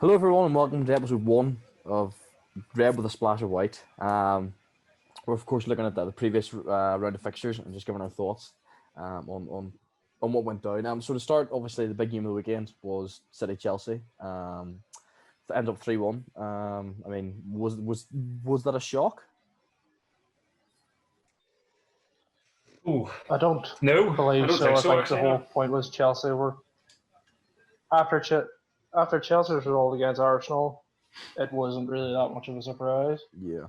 Hello, everyone, and welcome to episode one of Red with a Splash of White. We're of course looking at the previous round of fixtures and just giving our thoughts on what went down. So to start, obviously the big game of the weekend was City Chelsea. It ended up 3-1. Was that a shock? Ooh, I don't no, believe I don't so. think I so. think Actually, the whole no. point was Chelsea were after Chelsea's result against Arsenal, it wasn't really that much of a surprise. Yeah.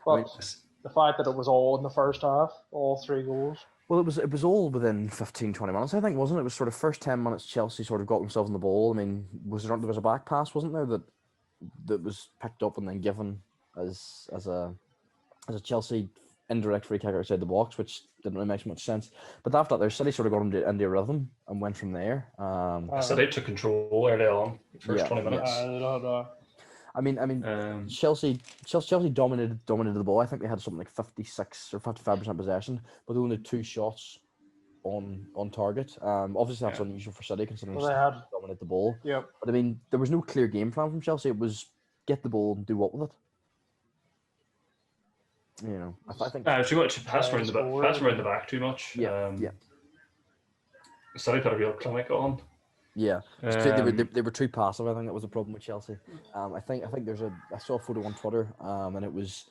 But the fact that it was all in the first half, all 3 goals. Well, it was all within 15, 20 minutes, I think, wasn't it? It was sort of first 10 minutes Chelsea sort of got themselves in the ball. I mean, there was a back pass, wasn't there, that was picked up and then given as a Chelsea indirect free kick outside the box, which didn't really make much sense. But after that, their City sort of got into a rhythm and went from there. So they took control early on, first 20 minutes. Chelsea dominated the ball. I think they had something like 56 or 55% possession, but they only had 2 shots on target. Obviously that's unusual for City considering They had dominate the ball. Yep. But I mean, there was no clear game plan from Chelsea. It was get the ball and do what with it. You know, I think Too much pass around the back too much. Yeah. City put a real clinic on. Yeah, they were too passive. I think that was the problem with Chelsea. I think I saw a photo on Twitter, and it was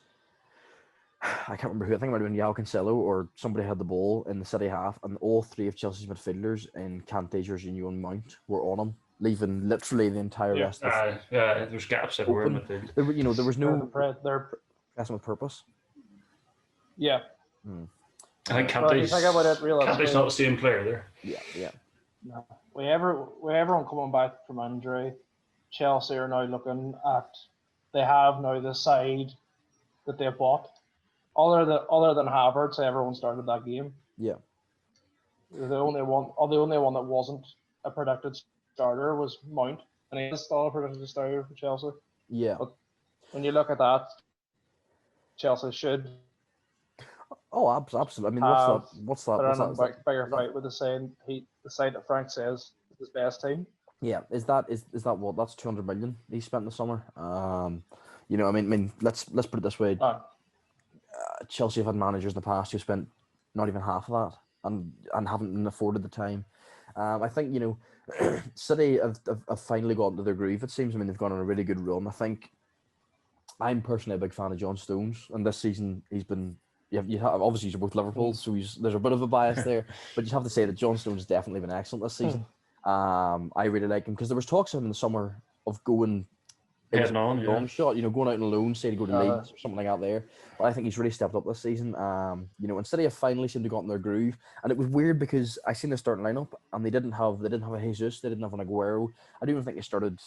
I can't remember who. I think it might have been João Cancelo or somebody had the ball in the City half, and all 3 of Chelsea's midfielders in Kante, Jorginho, and Mount were on him, leaving literally the entire rest. There's gaps everywhere in midfield. There was no they're pressing with purpose. Yeah. I think Kante's not the same player there. Yeah. No. With everyone coming back from injury, Chelsea are now looking at. They have now the side that they bought. Other than Havertz, everyone started that game. Yeah. The only one that wasn't a predicted starter was Mount, and he's still a predicted starter for Chelsea. Yeah. But when you look at that, Chelsea should. Oh, absolutely. I mean, what's that? Bigger fight with the side that Frank says is his best team. Yeah, is that what? That's 200 million he spent in the summer. Let's put it this way. Chelsea have had managers in the past who spent not even half of that and haven't been afforded the time. I think City have finally got into their groove. It seems. I mean, they've gone on a really good run. I think I'm personally a big fan of John Stones, and this season he's been. Obviously you're both Liverpool, so there's a bit of a bias there, but you have to say that John Stones has definitely been excellent this season. I really like him because there was talks of him in the summer of going long shot, going out on loan, say to go to Leeds or something like that there. But I think he's really stepped up this season. And City have finally seemed to got in their groove, and it was weird because I seen the starting lineup and they didn't have a Jesus, they didn't have an Aguero. I don't think they started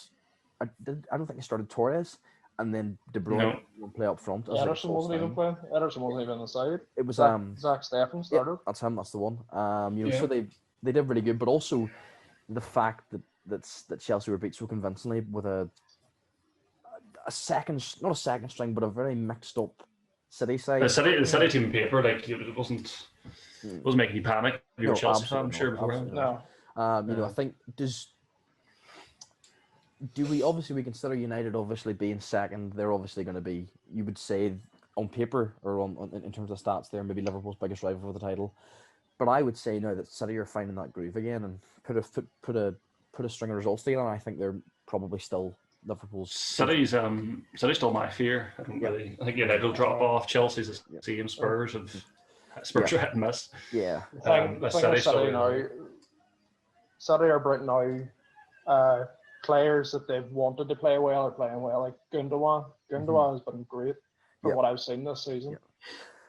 Torres. And then De Bruyne would play up front. Ederson wasn't even playing. Ederson wasn't even on the side. It was Zach Steffen started. Yeah, that's him. That's the one. So they did really good, but also the fact that Chelsea were beat so convincingly with a second, not a second string, but a very mixed up City side. The City team on paper, it wasn't making you panic. You were Chelsea fan, I'm sure beforehand. No. I think Do we consider United obviously being second? They're obviously going to be, you would say, on paper or in terms of stats, they're maybe Liverpool's biggest rival for the title. But I would say now that City are finding that groove again and put a string of results together, and I think they're probably still Liverpool's. City's still my fear. I think United will drop off. Chelsea's the same. Spurs are hit and miss. Yeah. City are bringing now. Players that they've wanted to play well are playing well, like Gundogan. Gundogan has been great from what I've seen this season.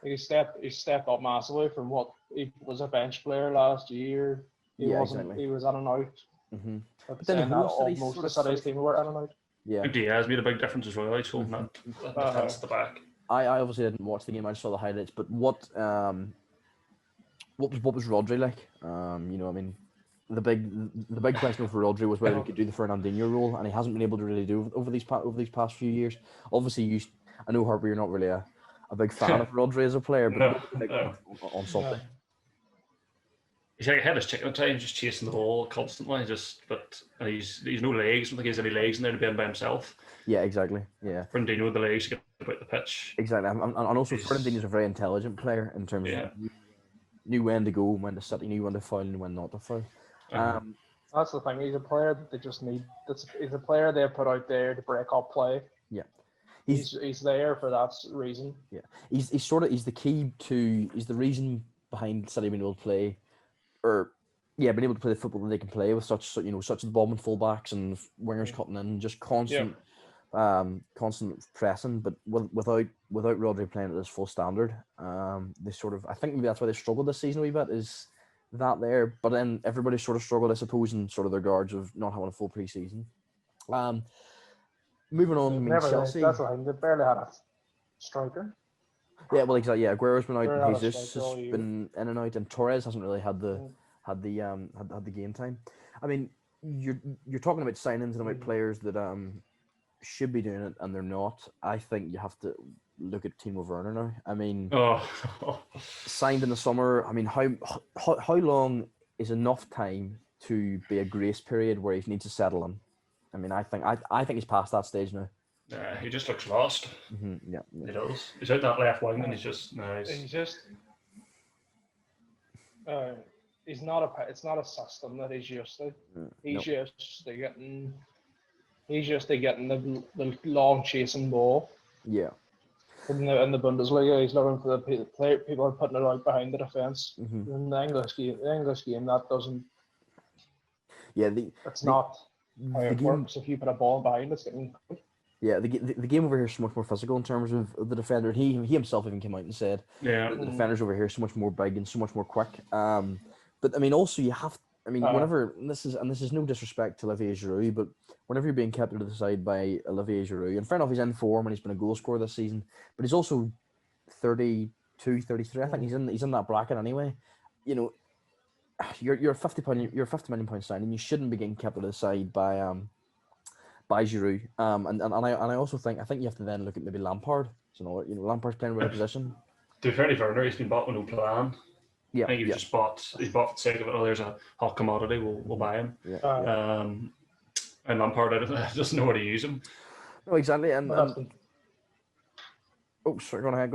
He stepped up massively from what he was a bench player last year. He was in and out. Mm-hmm. But then most of the City's team were in and out. Yeah, Diaz made a big difference as well. He's holding that defense at the back. I obviously didn't watch the game. I just saw the highlights. But what was Rodri like? The big question for Rodri was whether he could do the Fernandinho role, and he hasn't been able to really do over these past few years. Obviously, I know Harper, you're not really a big fan of Rodri as a player, but on something. He's like ahead of his chicken at times, just chasing the ball constantly. And he's no legs. I don't think he has any legs in there to be in by himself. Yeah, exactly. Yeah, Fernandinho with the legs to get about the pitch. exactly. And also, Fernandinho's a very intelligent player in terms of knew when to go, when to sit, he knew when to foul and when not to foul. That's the thing. He's a player that they just need. He's a player they put out there to break up play. Yeah, he's there for that reason. Yeah, he's the key to. He's the reason behind City being able to play, being able to play the football that they can play with such the bombing fullbacks and wingers cutting in, just constant, constant pressing. But without Rodri playing at his full standard, they sort of. I think maybe that's why they struggled this season a wee bit. Is that there? But then everybody sort of struggled, I suppose, in sort of their guards of not having a full pre-season. Moving on, Chelsea. That's the thing. They barely had a striker. Yeah, well, exactly. Yeah, Aguero's been out, and They're Jesus has been in and out, and Torres hasn't really had the game time. I mean, you're talking about signings and about players that should be doing it and they're not. I think you have to look at Timo Werner now. I mean, signed in the summer. I mean, how long is enough time to be a grace period where he needs to settle in? I mean, I think he's past that stage now. Yeah, he just looks lost. Mm-hmm, yeah, he does. He's out that left wing, and he's just He's not it's not a system that he's used to. He's used to getting the long chasing ball. Yeah. In the Bundesliga, he's looking for the people are putting it out behind the defense. Mm-hmm. In the English game, that doesn't. Yeah, that's not how it works. If you put a ball behind, it's getting. Yeah, the game over here is so much more physical in terms of the defender. He himself even came out and said, the defenders over here are so much more big and so much more quick. But I mean, also you have. I mean, whenever this is no disrespect to Olivier Giroud, but whenever you're being kept to the side by Olivier Giroud, and fair enough, he's in form and he's been a goal scorer this season, but he's also 32, 33. I think he's in that bracket anyway. You know, you're a £50 million signing. You shouldn't be getting kept to the side by Giroud. And I also think you have to then look at maybe Lampard. So Lampard's playing right position. To be fair to Werner, he's been bought with no plan. Yeah, I think he's bought for the sake of it. Oh, there's a hot commodity. We'll buy him. Yeah. And Lampard doesn't know how to use him. No, exactly. And sorry, go ahead.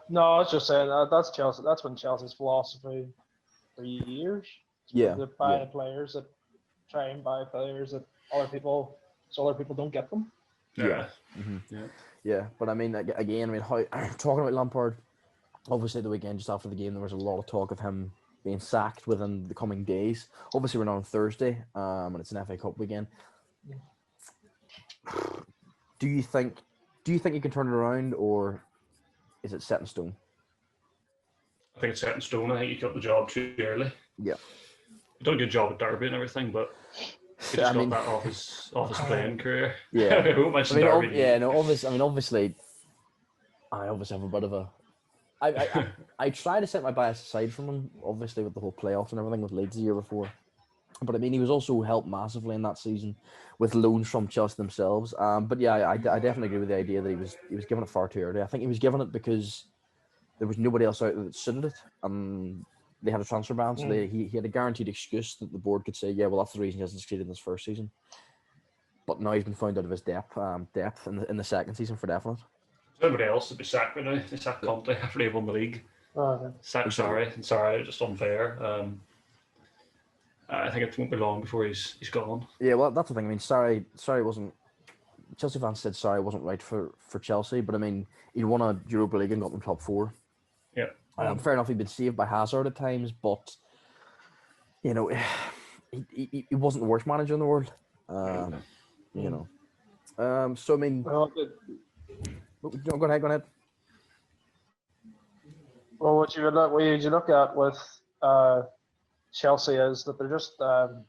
No, I was just saying that's Chelsea. That's been Chelsea's philosophy for years. Yeah. They buy players that try and buy players that other people don't get them. Yeah. Mm-hmm. Yeah. But I mean, again, how talking about Lampard. Obviously, the weekend just after the game, there was a lot of talk of him being sacked within the coming days. Obviously, we're not on Thursday, and it's an FA Cup weekend. Do you think you can turn it around, or is it set in stone? I think it's set in stone. I think he got the job too early. Yeah. He done a good job at Derby and everything, but he just got that off his playing career. Yeah. I won't mention Derby. Obviously, I have a bit of a. I try to set my bias aside from him, obviously with the whole playoffs and everything with Leeds the year before. But I mean, he was also helped massively in that season with loans from Chelsea themselves. But yeah, I definitely agree with the idea that he was given it far too early. I think he was given it because there was nobody else out there that suited it. They had a transfer ban, so he had a guaranteed excuse that the board could say, yeah, well, that's the reason he hasn't succeeded in his first season. But now he's been found out of his depth in the second season for definite. Nobody else would be sacked by now. They sacked Conte after they won the league. Sacked Sorry, just unfair. I think it won't be long before he's gone. Yeah, well, that's the thing. I mean, Sarri wasn't. Chelsea fans said Sarri wasn't right for Chelsea, but I mean, he won a Europa League and got them top four. Yeah. Fair enough, he'd been saved by Hazard at times, but he wasn't the worst manager in the world. So I mean. Go ahead. Well, what you look at with Chelsea is that they're just who are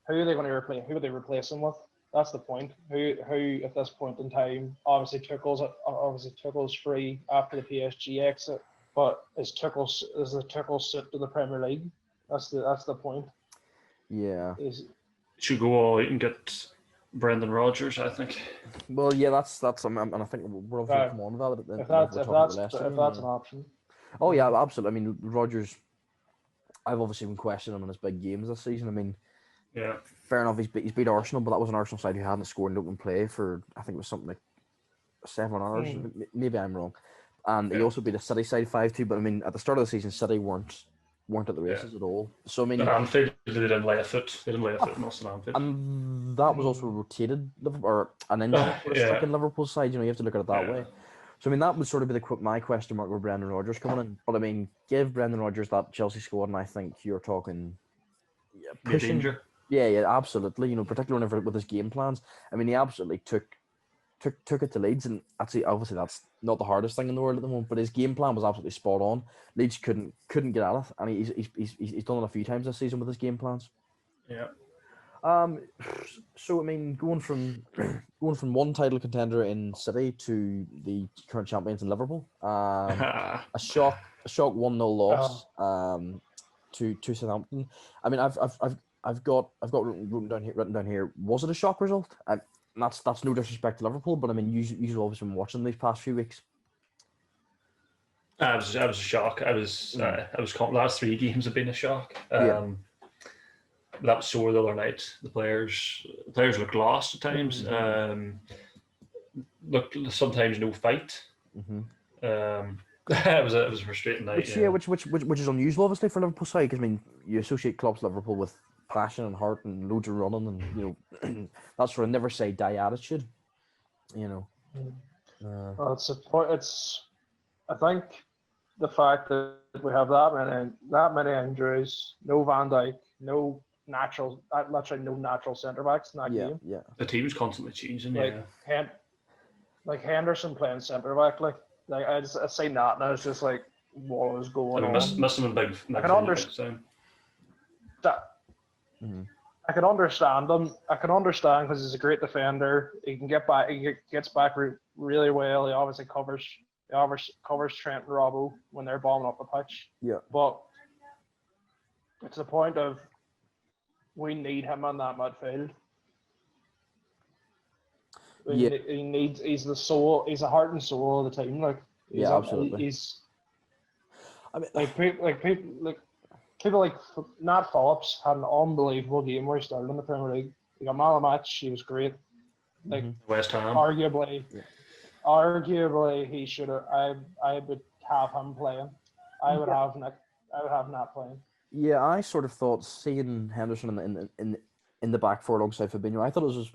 they going to replace? Who are they replacing with? That's the point. Who at this point in time? Obviously, Tuchel's free after the PSG exit, but is the Tuchel suit to the Premier League? That's the point. Yeah. Should go all out and get Brendan Rodgers, I think. Well, yeah, that's and I think we're obviously come on with that. If that's an option. Oh yeah, absolutely. I mean, Rodgers. I've obviously been questioning him in his big games this season. I mean, Yeah. fair enough, he's beat Arsenal, but that was an Arsenal side who hadn't scored in open play for, I think it was something like 7 hours. Maybe I'm wrong. And he Yeah. also beat a City side 5-2. But I mean, at the start of the season, City weren't at the races at all. So I mean, But Anfield, they didn't lay a foot. They didn't lay a foot in us at Anfield. and that was also rotated or an injury sort of stuck in Liverpool's side. You know, you have to look at it that way. So I mean, that would sort of be my question mark with Brendan Rodgers coming in. But I mean, give Brendan Rodgers that Chelsea squad, and I think you're talking pushing. Danger. Yeah, absolutely. You know, particularly whenever with his game plans. I mean, he absolutely took it to Leeds, and actually, obviously, that's not the hardest thing in the world at the moment. But his game plan was absolutely spot on. Leeds couldn't get at it, and he's done it a few times this season with his game plans. Yeah. So I mean, going from one title contender in City to the current champions in Liverpool, a shock 1-0 loss to Southampton. I mean, I've got written down here. Was it a shock result? That's no disrespect to Liverpool, but I mean, you've obviously been watching these past few weeks. I was a shock. Last 3 games have been a shock. That was sore the other night. The players looked lost at times. Looked sometimes no fight. It was a frustrating night. Which is unusual, obviously, for Liverpool side, because I mean, you associate Klopp's Liverpool with passion and heart and loads of running, and you know, that sort of never say die attitude. You know, I think the fact that we have that many injuries, no Van Dijk, literally no natural centre backs in that game. Yeah. The team's constantly changing. Like Henderson playing centre back, like I seen that and I was just like, what was going on? Missing him big. I can understand that. I can understand him. I can understand because he's a great defender. He can get back. He gets back really well. He obviously covers Trent and Robbo when they're bombing up the pitch. Yeah. But it's the point of we need him on that midfield. He's the soul. He's the heart and soul of the team. Like absolutely. People like Nat Phillips had an unbelievable game where he started in the Premier League. He got man of the match. He was great. Like West Ham. Arguably, he should have. I would have him playing. I would have Nat playing. Yeah, I sort of thought seeing Henderson in the back four alongside Fabinho, I thought it was.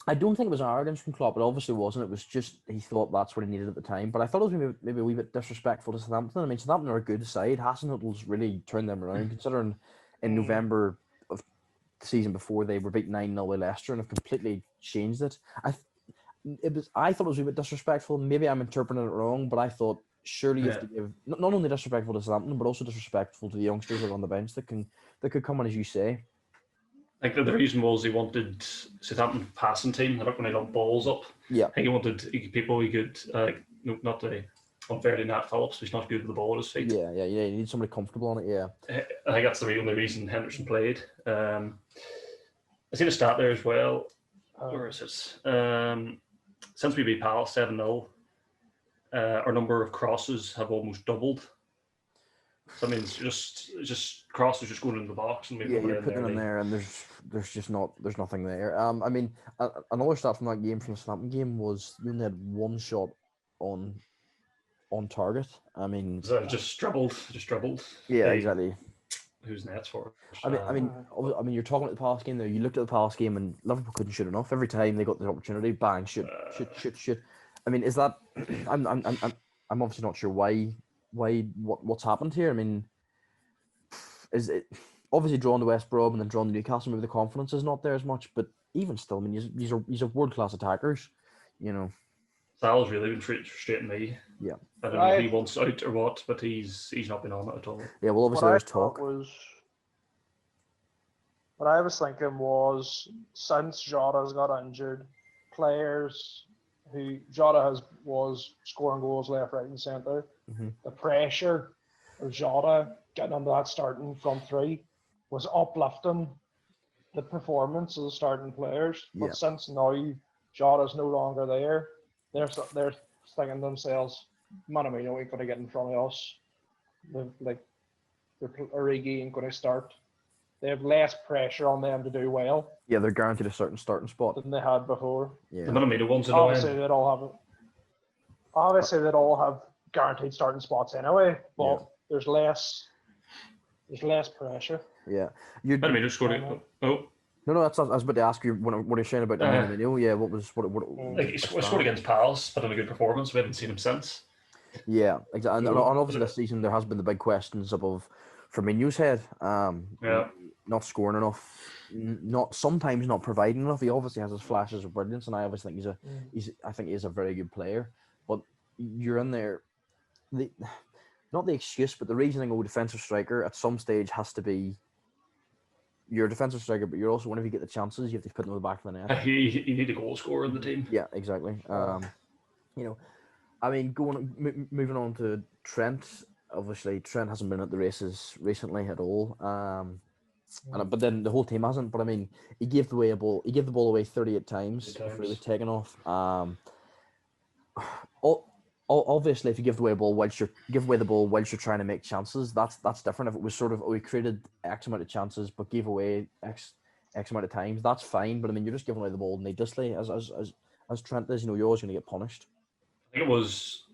I don't think it was arrogance from Klopp. It obviously wasn't. It was just he thought that's what he needed at the time. But I thought it was maybe a wee bit disrespectful to Southampton. I mean, Southampton are a good side. Hasenhüttl's really turned them around, considering in November of the season before they were beaten 9-0 by Leicester and have completely changed it. I thought it was a wee bit disrespectful. Maybe I'm interpreting it wrong, but I thought surely you have to give not only disrespectful to Southampton, but also disrespectful to the youngsters that are on the bench that could come on, as you say. I think the reason was he wanted Southampton passing team. They're not going to lump balls up. Yeah. I think he wanted people he could, not to unfairly Nat Phillips, he's not good with the ball at his feet. Yeah. You need somebody comfortable on it, yeah. I think that's the only reason Henderson played. I seen a stat there as well. Where is it? Since we beat Palace 7-0, our number of crosses have almost doubled. So I mean, it's just crosses just going into the box and maybe you're putting them in there, and there's nothing there. I mean, another stat from that game, from the Southampton game, was you only had one shot on target. I mean, so just dribbled. Yeah, exactly. Who's nets for? I mean, you're talking about the Palace game there. You looked at the Palace game, and Liverpool couldn't shoot enough. Every time they got the opportunity, bang, shoot. I mean, is that? I'm obviously not sure what's happened here. I mean, is it obviously drawn to West Brom and then drawn to Newcastle? Maybe the confidence is not there as much, but even still, I mean, these are world class attackers, you know. Sal's really been frustrating me. Yeah, I don't know if he wants out or what, but he's not been on it at all. Yeah, well, obviously there's talk. What I was thinking was, since Jota's got injured, players who Jota was scoring goals left, right, and centre. The pressure of Jota getting onto that starting front three was uplifting the performance of the starting players. Yeah. But since now Jota's no longer there, they're thinking to themselves, Minamino ain't going to get in front of us. Origi ain't going to start. They have less pressure on them to do well Yeah, they're guaranteed a certain starting spot. than they had before. Yeah. The Minamino one's annoying. Obviously, they'd all have guaranteed starting spots anyway, but there's less pressure. Yeah. Minamino scored it. Oh. No, that's. I was about to ask you what you're saying about Minamino. Yeah, He scored against Palace, put in a good performance. We haven't seen him since. Yeah, exactly. And obviously this season there has been the big questions above Firmino's head. Not scoring enough, sometimes not providing enough. He obviously has his flashes of brilliance, and I obviously think I think he's a very good player. But you're in there, not the excuse, but the reasoning of a defensive striker at some stage has to be. You're a defensive striker, but you're also, whenever you get the chances, you have to put them in the back of the net. You need a goal scorer in the team. Yeah, exactly. I mean, moving on to Trent. Obviously, Trent hasn't been at the races recently at all. But then the whole team hasn't. But I mean, he gave the ball away 38 times before he was taken off. Obviously, if you give away the ball whilst you're trying to make chances, that's different. If it was sort of, we created X amount of chances but gave away X amount of times, that's fine. But I mean, you're just giving away the ball needlessly, as Trent is. You're always going to get punished. I think it was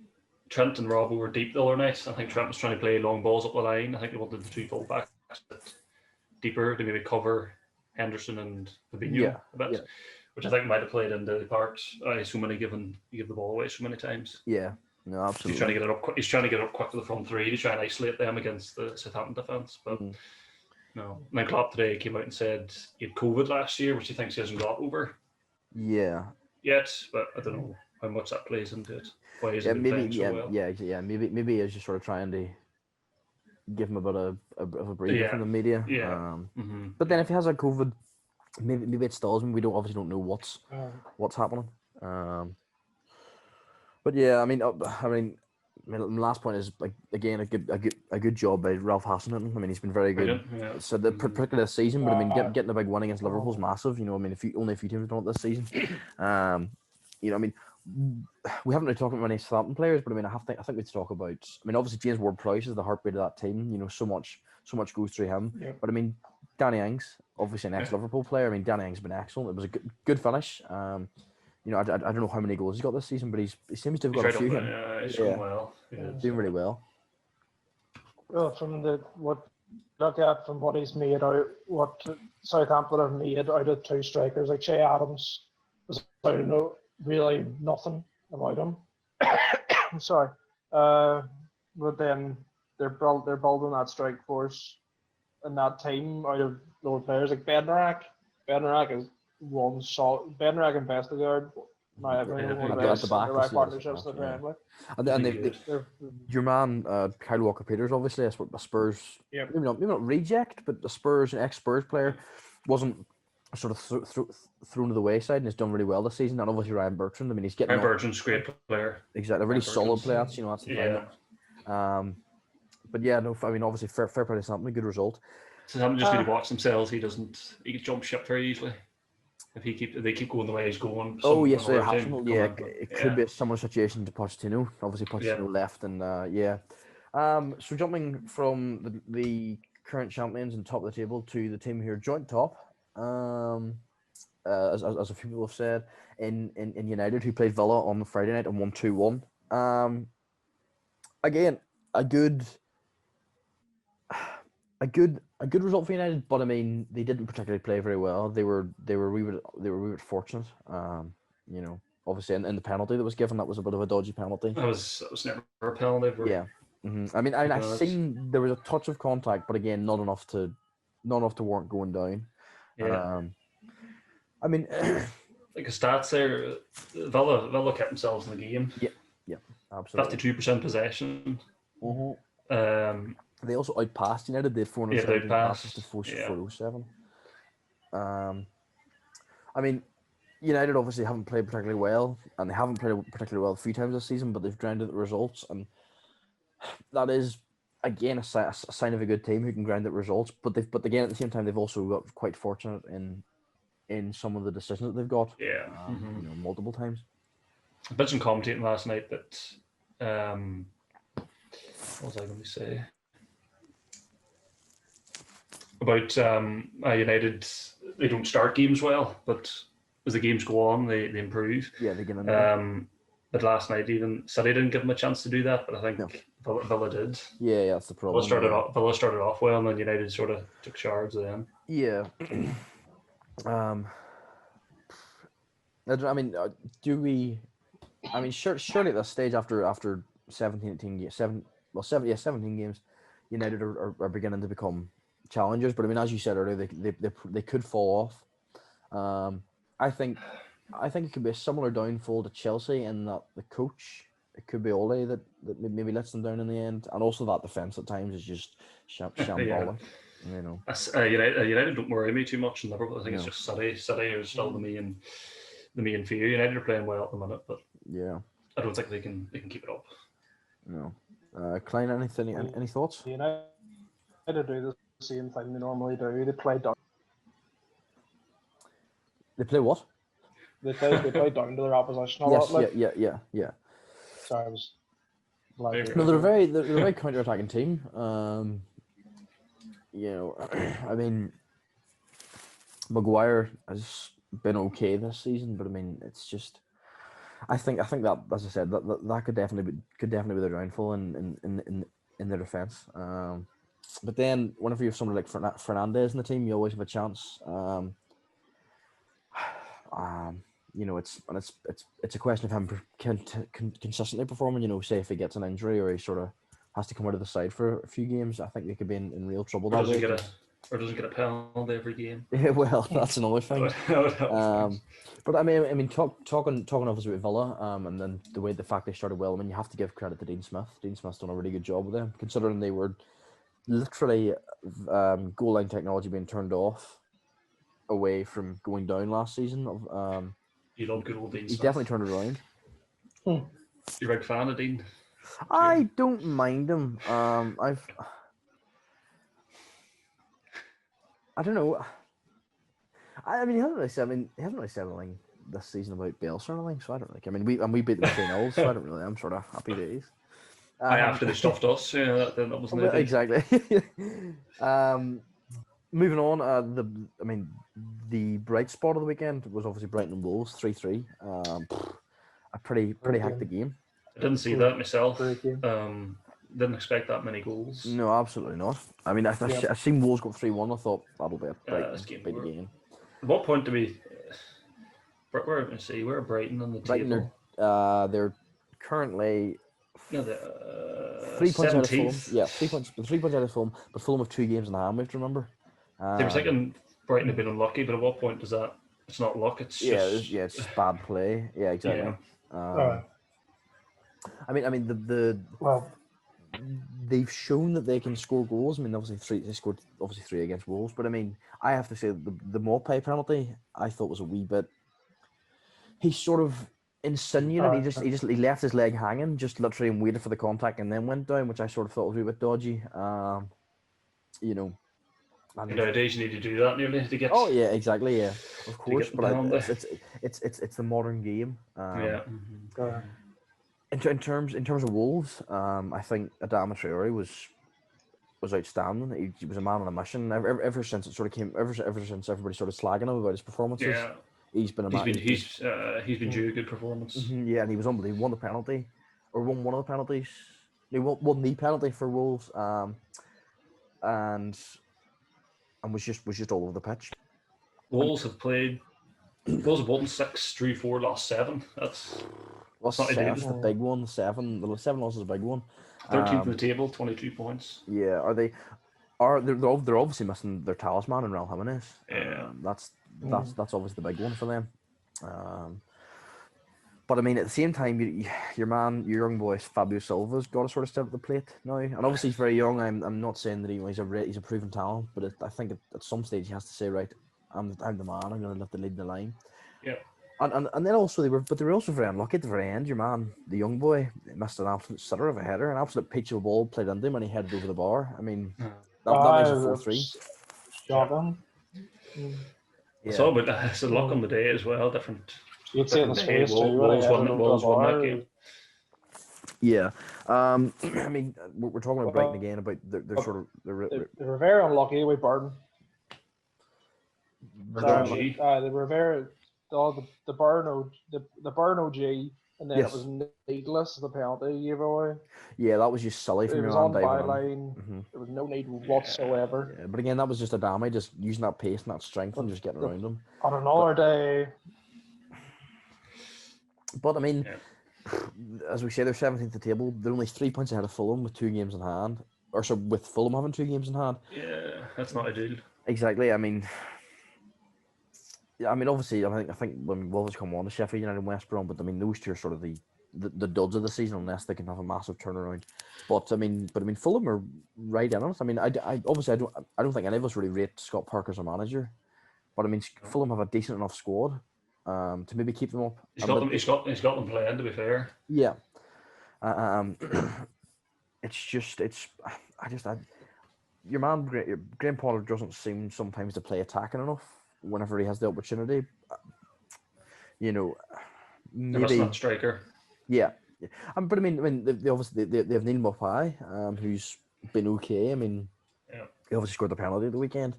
Trent and Robbo were deep the other night. I think Trent was trying to play long balls up the line. I think they wanted the two full-backs deeper to maybe cover Henderson and Fabinho a bit, which I think might have played into the parts. You give the ball away so many times. Yeah, no, absolutely. He's trying to get it up. He's trying to get it up quick to the front three to try and isolate them against the Southampton defence. But no, and then Klopp today came out and said he had COVID last year, which he thinks he hasn't got over. Yeah. Yet, but I don't know how much that plays into it. Why he's maybe maybe he's just sort of trying to give him a bit of a breather from the media. Yeah. But then if he has a COVID, maybe it stalls him. We don't know what's happening. But yeah, I mean, my last point is, like, again, a good job by Ralph Hasenhüttl. I mean, he's been very good. Yeah. So particularly this season, but I mean, getting a big win against Liverpool is massive. I mean, only a few teams have done it this season. I mean, we haven't really talked about many Southampton players, but I mean, I think we talk about. I mean, obviously James Ward-Prowse is the heartbeat of that team. So much goes through him. Yeah. But I mean, Danny Ings, obviously an ex-Liverpool player. I mean, Danny Ings has been excellent. It was a good finish. I don't know how many goals he's got this season, but he seems to have got a few. He's doing well. Doing really well. Well, from what he's made out, what Southampton have made out of two strikers like Che Adams, I don't know really nothing about him. I'm sorry, but then they're building that strike force and that team out of lower players like Bednarak. Bednarak is one solid. Bednarak and Vestergaard. Now everyone one of the best partnerships in the Premier League. And your man Kyle Walker-Peters, obviously, a Spurs. Yeah. Maybe not reject, but an ex-Spurs player, wasn't sort of thrown to the wayside and has done really well this season. And obviously Ryan Bertrand. I mean, he's getting. Ryan Bertrand's a great player. Exactly, a really solid player. That's the thing. But yeah, no. I mean, obviously, fair play to something. Good result. Southampton just need to watch themselves. He can jump ship very easily. If they keep going the way he's going. Oh yes, it could be a similar situation to Pochettino. Obviously, Pochettino left, and so jumping from the current champions and top of the table to the team here, joint top. As a few people have said, in United, who played Villa on the Friday night and won 2-1. Again, a good result for United, but I mean, they didn't particularly play very well. They were a wee bit fortunate. Obviously in the penalty that was given, that was a bit of a dodgy penalty. That was never a penalty. Yeah. Mm-hmm. I mean, I seen there was a touch of contact, but again, not enough to warrant going down. Yeah. I mean, like the stats there, Villa kept themselves in the game. Yeah, absolutely. 52% possession. Mm-hmm. They also outpassed United. They had 407 passes to 407. I mean, United obviously haven't played particularly well, and they haven't played particularly well a few times this season, but they've grounded the results, and that is again a sign of a good team who can ground the results. But again, at the same time, they've also got quite fortunate in some of the decisions that they've got. Yeah. Multiple times. I mentioned commentating last night that What was I going to say? About United, they don't start games well, but as the games go on, they improve. Yeah, they get in there. But last night, even City didn't give them a chance to do that, but I think Villa did. Yeah, that's the problem. Villa started off well, and then United sort of took charge then. Yeah. I mean, do we? I mean, surely at this stage, after 17, 18 games, 17 games, United are beginning to become challengers. But I mean, as you said earlier, they could fall off. I think it could be a similar downfall to Chelsea in that the coach, it could be Ole that maybe lets them down in the end, and also that defense at times is just shambolic. You know, United don't worry me too much in Liverpool. I think it's just City. City is still the main fear. United are playing well at the minute, but yeah, I don't think they can keep it up. No, Klein, any thoughts? United do the same thing they normally do. They play down. They play what? They play down to their opposition a lot. Like. Yeah. Sorry, I was. No, they're a very counter-attacking team. You know, I mean, Maguire has been okay this season, but I mean, it's just. I think that, as I said, that could definitely be their downfall in their defense. But then whenever you have somebody like Fernandes in the team, you always have a chance. You know, it's a question of him consistently performing. You know, say if he gets an injury or he sort of has to come out of the side for a few games, I think they could be in real trouble. Or doesn't get a penalty every game. Yeah, well, that's another thing. But I mean, talking obviously about Villa, and then the fact they started well. I mean, you have to give credit to Dean Smith. Dean Smith's done a really good job with them, considering they were literally goal line technology being turned off away from going down last season. You love good old Dean Smith. He's definitely turned it around. You're a big fan of Dean? I don't mind him. I don't know. I mean, he hasn't really said anything this season about Bielsa or anything, so I don't really care. I mean, we beat them 3-0, so I don't really. I'm sort of happy days. After they stuffed us, that wasn't it. Exactly. Moving on, the bright spot of the weekend was obviously Brighton and Wolves 3-3. A pretty hectic game. I didn't see that myself. Didn't expect that many goals. No, absolutely not. I mean, I seen Wolves go 3-1. I thought that'll be a big game. At what point do we? Where are Brighton on the table? They're currently 3 points out of 17th. Fulham. Yeah, 3 points out of Fulham, but Fulham have 2 games in hand. We have to remember. They were thinking Brighton have been unlucky, but at what point does that? It's not luck. It's it's just bad play. Yeah, exactly. Yeah. I mean, they've shown that they can score goals. I mean, they scored 3 against Wolves, but I mean, I have to say the Maupay penalty I thought was a wee bit. He sort of insinuated he left his leg hanging, just literally and waited for the contact and then went down, which I sort of thought was a wee bit dodgy. You know. Nowadays you need to do that nearly to get. Oh yeah, exactly. Yeah, of course. But it's the modern game. In terms of Wolves, I think Adama Traore was outstanding. He was a man on a mission. Ever since it sort of came, ever since everybody started slagging him about his performances, he's been he's been due a good performance. Yeah, and he was unbelievable. He won the penalty, or won one of the penalties. He won the penalty for Wolves, and was just all over the pitch. Wolves have won 6, drew 4, lost 7. That's the big one. 7 losses is a big one. 13th in the table, 22 points. Yeah, they're obviously missing their talisman in Raul Jimenez. Yeah, that's obviously the big one for them. But I mean, at the same time, your young boy Fabio Silva's got to sort of step up the plate now. And obviously he's very young. I'm not saying that he's a proven talent, but I think at some stage he has to say, right, I'm the man. I'm going to lift the lead in the line. Yeah. And then also they were also very unlucky at the very end. Your man, the young boy, missed an absolute sitter of a header, an absolute peach of a ball played into him and he headed over the bar. I mean, that makes it 4-3. Shocking. It's all about it's a luck on the day as well. Different. You'd say in the space too. Wolves won that game. Yeah. I mean, we're talking about Brighton again, about they're sort of... They were very unlucky with Burton. G. They were very... The Burn OG, and then Yes. it was needless, the penalty he gave away. Yeah, that was just silly from It your was man on diving in. byline. There was no need whatsoever. Yeah, but again, that was just Adama just using that pace and that strength and just getting around him. On another day... But I mean, as we say, they're 17th at the table. They're only 3 points ahead of Fulham with 2 games in hand. Or so with Fulham having 2 games in hand. Yeah, that's not ideal. Exactly. I mean, obviously, I think when Wolves come on to Sheffield United and West Brom, but I mean, those two are sort of the duds of the season unless they can have a massive turnaround. But I mean, Fulham are right in on it. I mean, I don't think any of us really rate Scott Parker as a manager, but I mean, Fulham have a decent enough squad to maybe keep them up. He's got them playing, to be fair. Yeah. Your man Graham Potter doesn't seem sometimes to play attacking enough whenever he has the opportunity. Maybe not striker. Yeah. But I mean, they obviously they have Neil Maupay, who's been okay. I mean, he obviously scored the penalty at the weekend.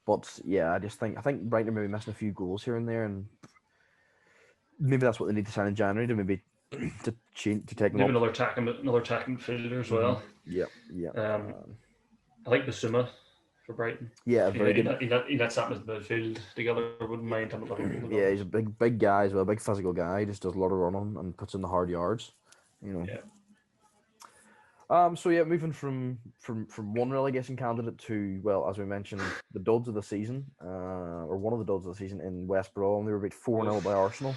But yeah, I think Brighton are maybe missing a few goals here and there, and maybe that's what they need to sign in January to maybe to take maybe another attacking midfielder as well. Yeah. I like Basuma for Brighton. Yeah, very good. He lets that midfield together. I wouldn't mind him a little. Yeah, he's a big guy as well, big physical guy. He just does a lot of running and puts in the hard yards. Yeah. So yeah, moving from one relegation candidate to, well, as we mentioned, the duds of the season, or one of the duds of the season in West Brom. They were beat 4-0 by Arsenal.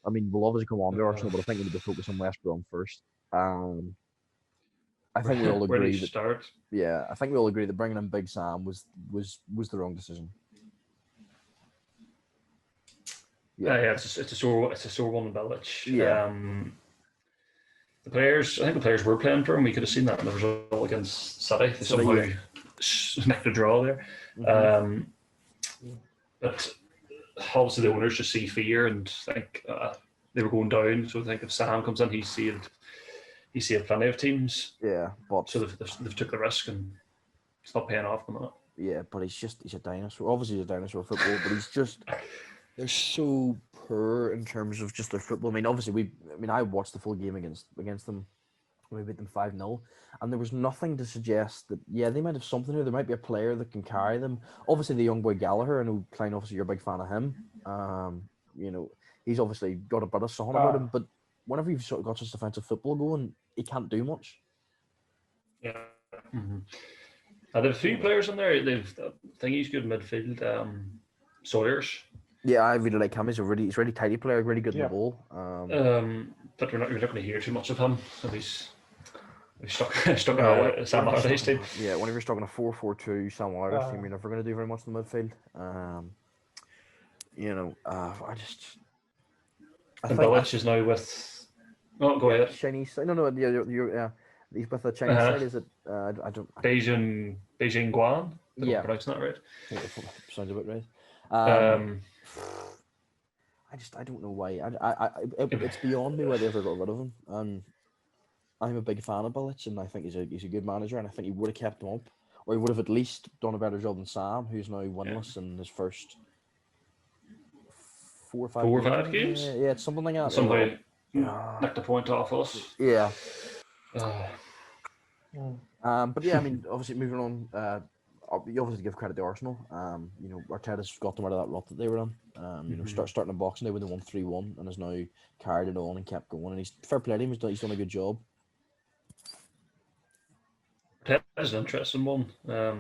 I mean, we'll obviously come on to Arsenal, but I think we need to focus on West Brom first. I think we all agree I think we all agree that bringing in Big Sam was the wrong decision. Yeah, it's a sore one in Bilic. Yeah. I think the players were playing for him. We could have seen that in the result against City. They somehow nicked a draw there. But obviously the owners just see fear and think they were going down. So I think if Sam comes in, he saved plenty of teams. Yeah, but so they've took the risk and it's not paying off them. Yeah, but he's a dinosaur. Obviously, he's a dinosaur football, but they're so poor in terms of just their football. I mean, obviously, I watched the full game against them. We beat them 5-0, and there was nothing to suggest that, they might have something here. There might be a player that can carry them. Obviously, the young boy Gallagher, I know, Klein, obviously, you're a big fan of him. He's obviously got a bit of song about him, but whenever you've sort of got such defensive football going, he can't do much. Yeah. Mm-hmm. There are a few players in there. I think he's good in midfield. Sawyers. Yeah, I really like him. He's a really tidy player, really good in the ball. But you're not going to hear too much of him. So he's stuck in Sam Allardyce's team. Yeah, whenever you're stuck in a 4-4-2 Sam Allardyce team, you're never going to do very much in the midfield. I think Bilic is now with. Oh, go ahead. Chinese. No. He's with the Chinese side. Is it? I don't. Beijing Guan. Yeah, pronouncing that right. Sounds a bit right. I don't know why. It's beyond me why they ever got rid of him. I'm a big fan of Bilic, and I think he's a good manager, and I think he would have kept him up, or he would have at least done a better job than Sam, who's now winless in his first 4 or 5 games. Yeah, it's something like that. Somehow knocked a point off us. Yeah. But yeah, I mean, obviously moving on. You obviously give credit to Arsenal. Arteta's got them out of that rut that they were in. Starting in Boxing Day when they won 3-1 and has now carried it on and kept going. And he's fair play to him. He's done a good job. Arteta's an interesting one. I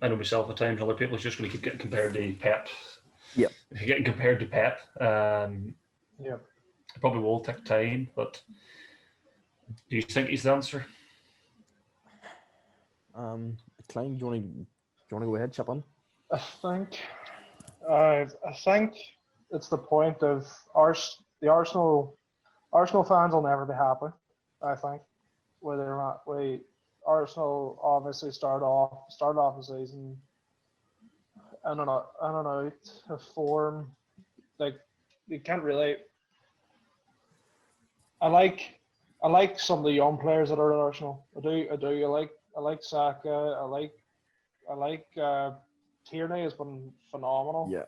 know myself at times. Other people are just going to keep getting compared to Pep. Yeah. If you're getting compared to Pep, it probably will take time. But do you think he's the answer? Klein, do you want to go ahead, chip on? I think it's the point of the Arsenal fans will never be happy. I think whether or not Arsenal obviously start off the season I don't know, a form like you can't really I like some of the young players that are at Arsenal. I do. I like Saka. I like Tierney has been phenomenal. Yeah.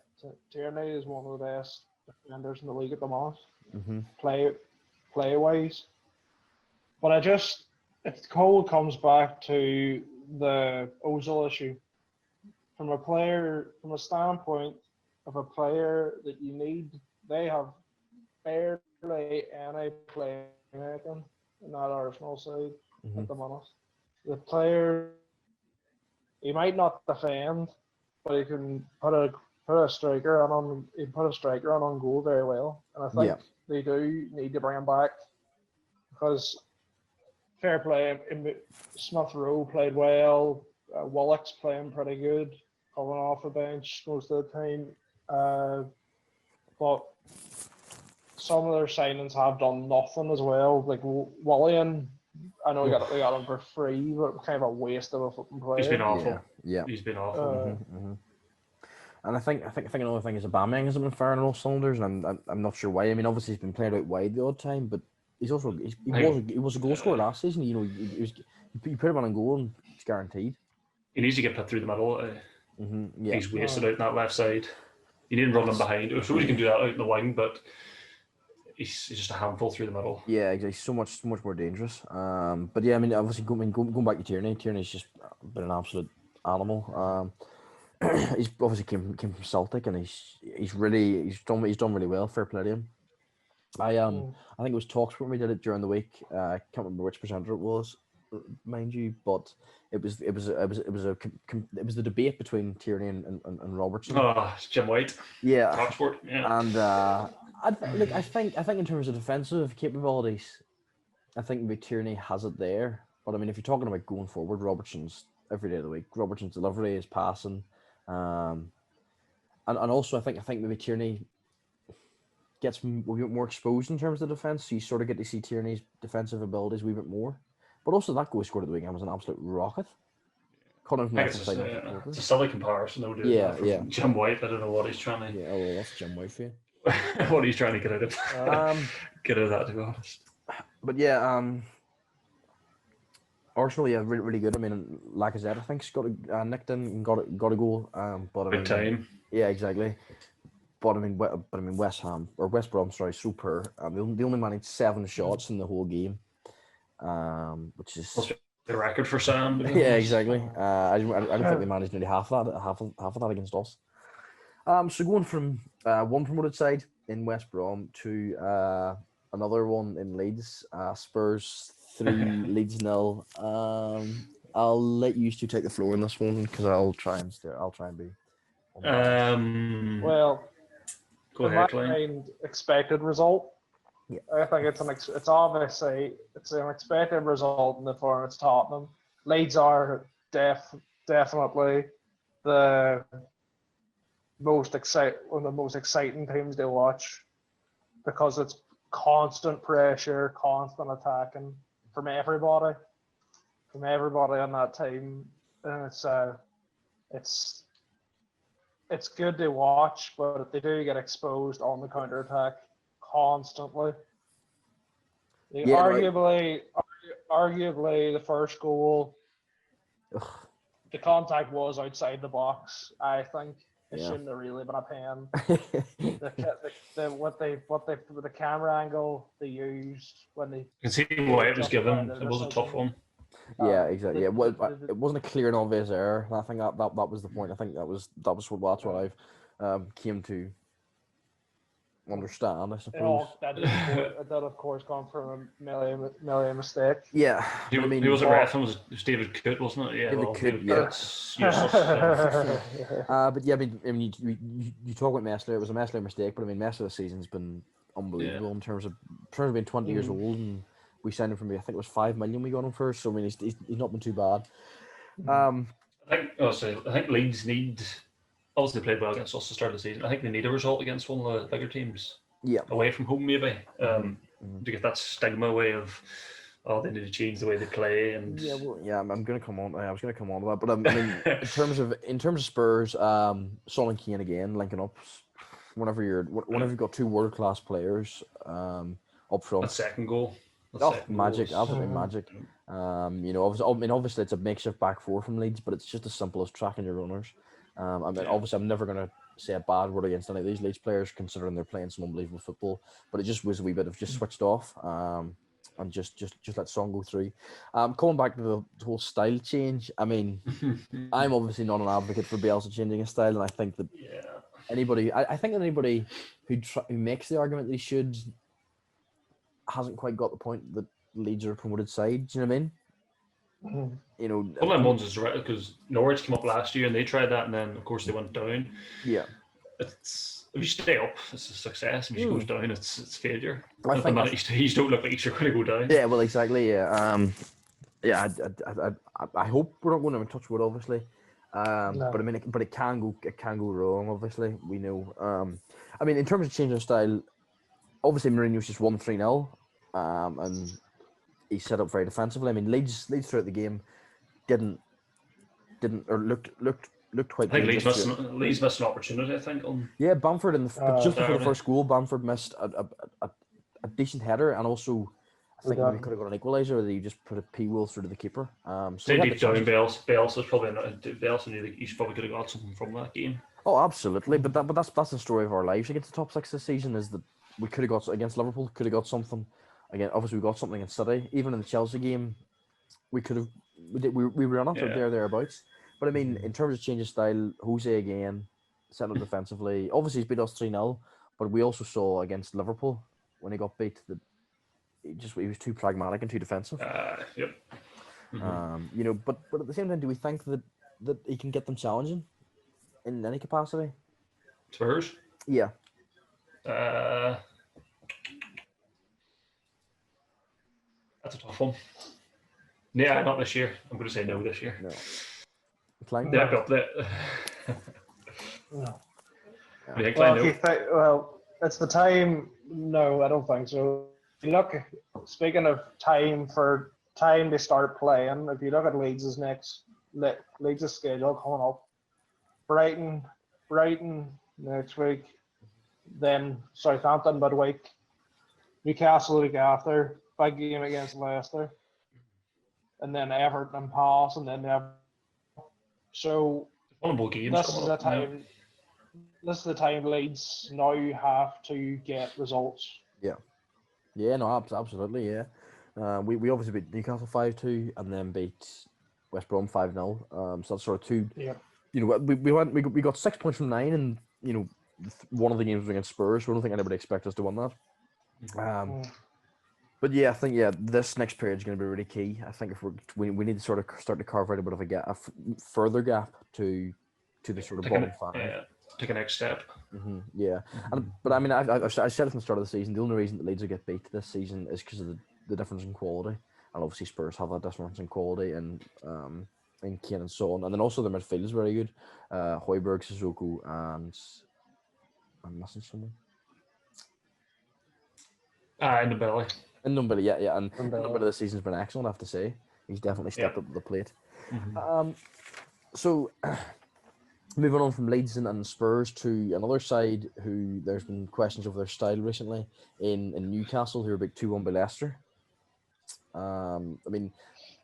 Tierney is one of the best defenders in the league at the moment. Mm-hmm. Play wise. But it comes back to the Ozil issue. From a standpoint of a player that you need, they have barely any playmaking in that Arsenal side at the moment. The player, he might not defend, but he can put a striker on goal very well. And I think they do need to bring him back because fair play. Smith Rowe played well. Willock's playing pretty good, coming off the bench most of the time. But some of their signings have done nothing as well. Like Willian, I know they got him for free, but kind of a waste of a football player. He's been awful. Yeah. He's been awful. And I think another thing is Aubameyang hasn't been firing on all cylinders, and I'm not sure why. I mean, obviously he's been playing out wide the odd time, but he was a goal scorer last season. You know, you put him on a goal and it's guaranteed. He needs to get put through the middle. He's wasted out in that left side. You need him running behind. I suppose you can do that out in the wing, but he's just a handful through the middle. Yeah, exactly. So much more dangerous. But yeah, I mean, obviously going back to Tierney. Tierney's just been an absolute animal. He's obviously came from Celtic, and he's done really well. Fair play to him. I think it was talks when we did it during the week. I can't remember which presenter it was, mind you, but it was the debate between Tierney and Robertson. Oh, Jim White. Yeah. Talksport. Yeah. And I think in terms of defensive capabilities, I think maybe Tierney has it there. But I mean, if you're talking about going forward, Robertson's every day of the week. Robertson's delivery is passing, and also I think maybe Tierney gets a wee bit more exposed in terms of the defence, so you sort of get to see Tierney's defensive abilities a wee bit more. But also that goal he scored at the weekend was an absolute rocket. It's a silly comparison, though. Yeah. Jim White, I don't know what he's trying to. Yeah, well, that's Jim White for you. What he's trying to get out of get out of that, to be honest. But yeah, Arsenal, yeah, really, really good. I mean, Lacazette, I think, nicked in and got a goal. But Good time. Yeah, exactly. But I mean, West Brom, sorry, so poor. They only managed 7 shots in the whole game, which is the record for Sam. Yeah, exactly. I don't think they managed nearly half of that against us. So going from one promoted side in West Brom to another one in Leeds, Spurs 3, Leeds 0. I'll let you two take the floor in this one because I'll try and be. Well, go ahead, expected result. Yeah. I think it's obviously an expected result in the form it's Tottenham. Leeds are definitely one of the most exciting teams to watch because it's constant pressure, constant attacking from everybody on that team, and it's good to watch, but they do get exposed on the counter attack constantly. Arguably, the first goal, the contact was outside the box. I think it shouldn't have really been a pen. The camera angle they used when they. You can see why it was given. It was a tough one. Yeah, exactly. Yeah, it wasn't a clear and obvious error. I think that was the point. I think that's what I've came to understand, I suppose. That of course come from a million mistake. Yeah, he wasn't ref. It was David Coote, wasn't it? Yeah, David Coote. Yeah. But yeah, I mean, you talk about Messler. It was a Messler mistake, but I mean, Messler's season's been unbelievable in terms of being 20 years old, and we signed him from I think it was 5 million we got him for. So I mean, he's not been too bad. I think Leeds need. Obviously, they played well against us at the start of the season. I think they need a result against one of the bigger teams. Yeah. Away from home, maybe. To get that stigma away of, they need to change the way they play. And I'm going to come on. I was going to come on to that, but I mean, in terms of Spurs, Son and Kane again linking up. Whenever you've got 2 world class players, up front. That second goal. Magic, absolutely magic. Obviously it's a makeshift back four from Leeds, but it's just as simple as tracking your runners. Obviously I'm never going to say a bad word against any of these Leeds players, considering they're playing some unbelievable football. But it just was a wee bit of just switched off, and just let Son go through. Coming back to the whole style change, I mean, I'm obviously not an advocate for Bielsa changing his style, and I think that anybody who makes the argument that he should hasn't quite got the point that Leeds are a promoted side. Do you know what I mean? Mm-hmm. One of them ones is right, because Norwich came up last year and they tried that, and then of course they went down. Yeah. If you stay up, it's a success. If you goes down, it's failure. I think you don't look like you're going to go down. Yeah, well, exactly. Yeah. I hope we're not going to touch wood, obviously. No. But I mean, it can go wrong. Obviously, we know. I mean, in terms of changing style, obviously Mourinho's just won 3-0, and he set up very defensively. I mean, Leeds throughout the game didn't or looked quite. I think Leeds missed an opportunity. I think Bamford just before the first goal, Bamford missed a decent header, and also I think we could have got an equaliser that he just put a p-wheel through to the keeper. So deep down, Bielsa's probably not. Bielsa knew that he probably could have got something from that game. Oh, absolutely, but that's the story of our lives against the top six this season, is that we could have got against Liverpool, could have got something. Again, obviously we got something in City. Even in the Chelsea game, we could have. We were on it thereabouts. But I mean, in terms of change of style, Jose again set up defensively. Obviously, he's beat us 3-0, but we also saw against Liverpool when he got beat that he was too pragmatic and too defensive. Yep. Mm-hmm. But at the same time, do we think that he can get them challenging in any capacity? Spurs? Yeah. That's a tough one. Yeah, not this year. I'm going to say no this year. No. They're up there. No. Well, it's the time. No, I don't think so. If you look, speaking of time to start playing, if you look at Leeds' schedule coming up, Brighton next week, then Southampton midweek, Newcastle the week after, big game against Leicester, and then Everton and Palace, and then So this is the time. This is the time Leeds now have to get results. Yeah, no, absolutely, yeah. We obviously beat Newcastle 5-2 and then beat West Brom 5-0. So that's sort of two. Yeah. We got 6 points from 9, and one of the games was against Spurs. So I don't think anybody expects us to win that. But yeah, I think this next period is going to be really key. I think if we need to sort of start to carve out a bit of a further gap to the sort of bottom five. Take a next step. Mm-hmm, yeah, but I mean, I said it from the start of the season. The only reason that Leeds will get beat this season is because of the difference in quality, and obviously Spurs have that difference in quality and in Kane and so on, and then also their midfield is very good. Højbjerg, Sissoko, and I'm missing someone. In the belly. And number this season's been excellent, I have to say. He's definitely stepped up to the plate. Mm-hmm. So, moving on from Leeds and Spurs to another side who there's been questions over their style recently in Newcastle, who are big 2-1 by Leicester. I mean,